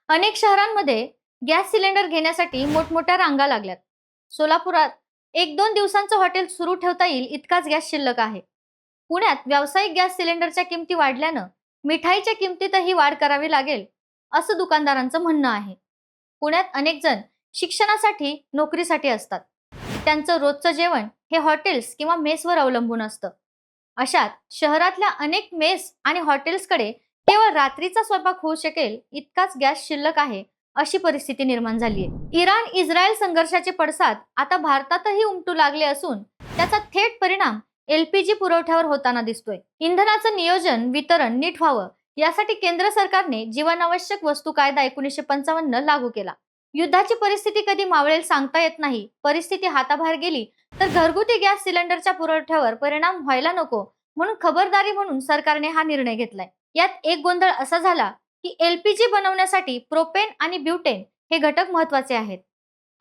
अनेक शहरांमध्ये gas cylinder घेण्यासाठी मोठमोठ्या रांगा लागल्यात. सोलापुरात 1-2 दिवसांचं हॉटेल सुरू ठेवता येईल इतकाच गॅस शिल्लक आहे. पुण्यात व्यावसायिक गॅस सिलेंडरच्या किमती वाढल्यानं मिठाईच्या किमतीतही वाढ करावी लागेल, असं दुकानदारांचं म्हणणं आहे. पुण्यात अनेक जण शिक्षणासाठी, नोकरीसाठी असतात. त्यांचं रोजचं जेवण हे हॉटेल्स किंवा मेसवर अवलंबून असतं. अशात शहरातल्या अनेक मेस आणि हॉटेल्सकडे केवळ रात्रीचा स्वयंपाक होऊ शकेल इतकाच गॅस शिल्लक आहे, अशी परिस्थिती निर्माण झाली आहे. इराण-इस्रायल संघर्षाचे पडसाद आता भारतातही उमटू लागले असून त्याचा थेट परिणाम एलपीजी पुरवठ्यावर होताना दिसतोय. इंधनाचं नियोजन, वितरण नीट व्हावं यासाठी केंद्र सरकारने जीवनावश्यक वस्तू कायदा 1955 लागू केला. युद्धाची परिस्थिती कधी मावळेल सांगता येत नाही. परिस्थिती हाताबाहेर गेली तर घरगुती गॅस सिलेंडरच्या पुरवठ्यावर परिणाम व्हायला नको म्हणून खबरदारी म्हणून सरकारने हा निर्णय घेतलाय. यात एक गोंधळ असा झाला की एलपीजी बनवण्यासाठी प्रोपेन आणि ब्युटेन हे घटक महत्वाचे आहेत.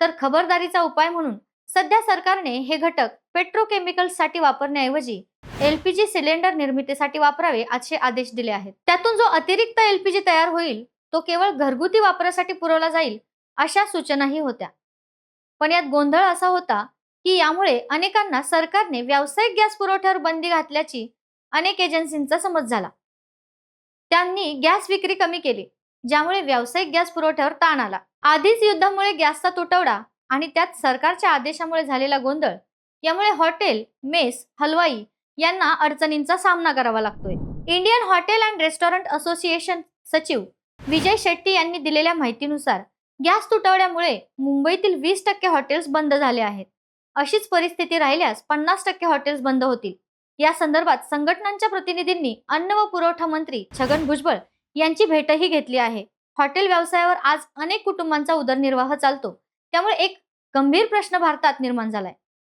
तर खबरदारीचा उपाय म्हणून सध्या सरकारने हे घटक पेट्रोकेमिकल्ससाठी वापरण्याऐवजी एलपीजी सिलेंडर निर्मितीसाठी वापरावे असे आदेश दिले आहेत. त्यातून जो अतिरिक्त एलपीजी तयार होईल तो केवळ घरगुती वापरासाठी पुरवला जाईल अशा सूचनाही होत्या. पण यात गोंधळ असा होता की यामुळे अनेकांना सरकारने व्यावसायिक गॅस पुरवठ्यावर बंदी घातल्याची अनेक एजन्सींचा समज झाला. त्यांनी गॅस विक्री कमी केली, ज्यामुळे व्यावसायिक गॅस पुरवठ्यावर ताण आला. आधीच युद्धामुळे गॅसचा तुटवडा आणि त्यात सरकारच्या आदेशामुळे झालेला गोंधळ यामुळे हॉटेल, मेस, हलवाई यांना अडचणींचा सामना करावा लागतोय. Indian hotel and restaurant association सचिव विजय शेट्टी यांनी दिलेल्या माहितीनुसार गॅस तुटवड्यामुळे मुंबईतील 20% हॉटेल्स बंद झाले आहेत. अशीच परिस्थिती राहिल्यास 50% हॉटेल्स बंद होतील. या संदर्भात संघटनांच्या प्रतिनिधींनी अन्न व पुरवठा मंत्री छगन भुजबळ यांची भेटही घेतली आहे. हॉटेल व्यवसायावर आज अनेक कुटुंबांचा उदरनिर्वाह चालतो. त्यामुळे एक गंभीर प्रश्न भारतात निर्माण झालाय.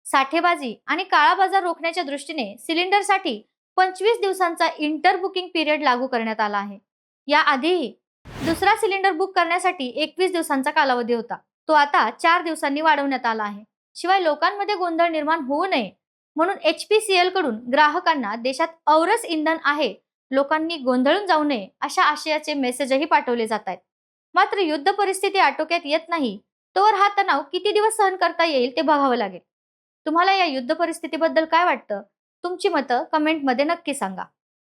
साठेबाजी आणि काळा बाजार रोखण्याच्या दृष्टीने सिलेंडरसाठी 25 दिवसांचा इंटर बुकिंग पिरियड लागू करण्यात आला आहे. याआधीही दुसरा सिलेंडर बुक करण्यासाठी 21 दिवसांचा कालावधी होता. तो आता 4 दिवसांनी वाढवण्यात आला आहे. शिवाय लोकांमध्ये गोंधळ निर्माण होऊ नये म्हणून एचपीसीएल कडून ग्राहकांना देशात औरस इंधन आहे, लोकांनी गोंधळून जाऊ नये अशा आशयाचे मेसेजही पाठवले जात आहेत. मात्र युद्ध परिस्थिती आटोक्यात येत नाही तोवर हा तणाव किती दिवस सहन करता येईल ते बघावं लागेल. तुम्हाला या युद्ध परिस्थितीबद्दल काय वाटतं? तुमची मतं कमेंटमध्ये नक्की सांगा.